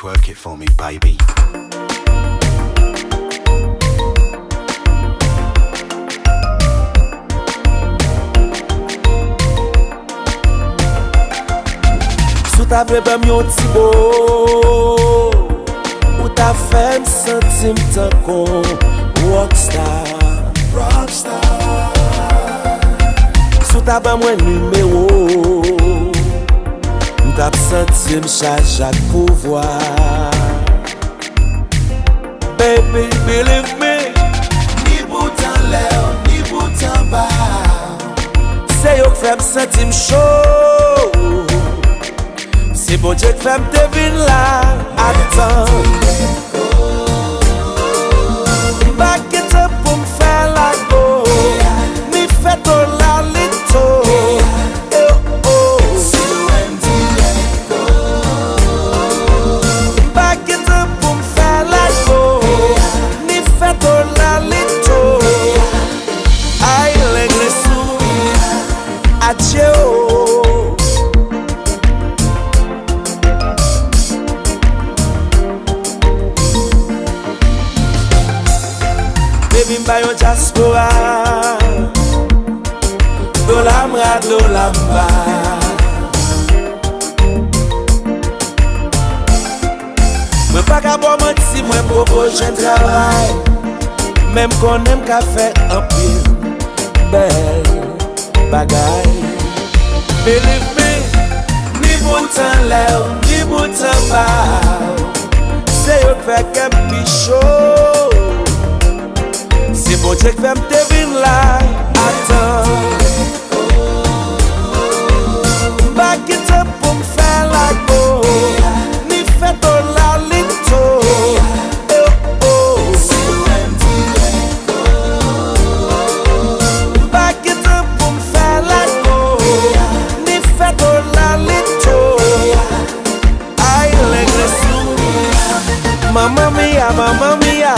twerk it for me, baby. Sou ta bebe yon ti bo, ou ta femme sentim tan kon rockstar. Sou ta ba mwen numéro, m'tap sentim chak pouvoir. Baby, believe me, ni boutan lè, ni boutan ba, se yo k fèm sentim chaud. C'est bon Dieu que femme devine là. Attends, back it up pour me faire la go. Mi fait tout la lito. Back it up pour me faire la go. Mi fait tout la lito. Aïe l'église sous. Adieu. Mba yon diaspora, do lamra, do lamba. Mwen pa ka bo manti, mwen propose un travail. Même qu'on aime ka fè un pile bel bagay. Believe me, ni boutan lè, ni boutan ba, se yo fè kem pi chaud. C'est bon Dieu que femme devine là. Attends, back it up pour me faire la go. Ni fait tout la lito. Back it up pour me faire la go. Ni fait tout la lito. Aïe l'église, mamma mia, mamma mia.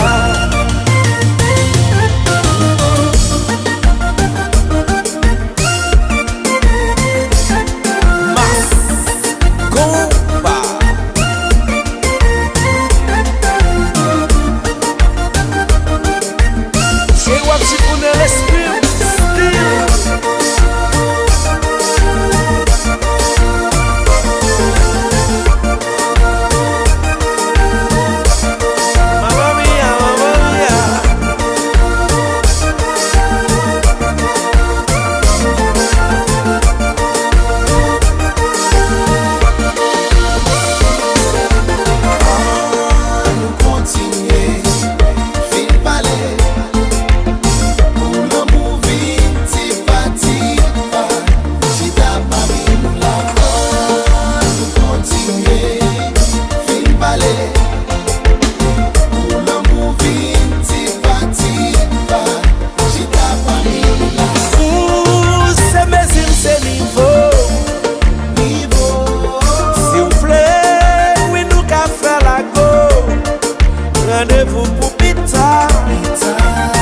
Rendez-vous pour pita,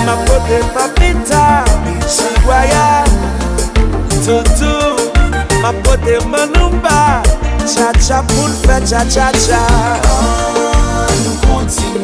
ma pote papita, chiguaya, toutou, ma pote manumba, cha cha pour le faire cha cha cha. Nous continuons.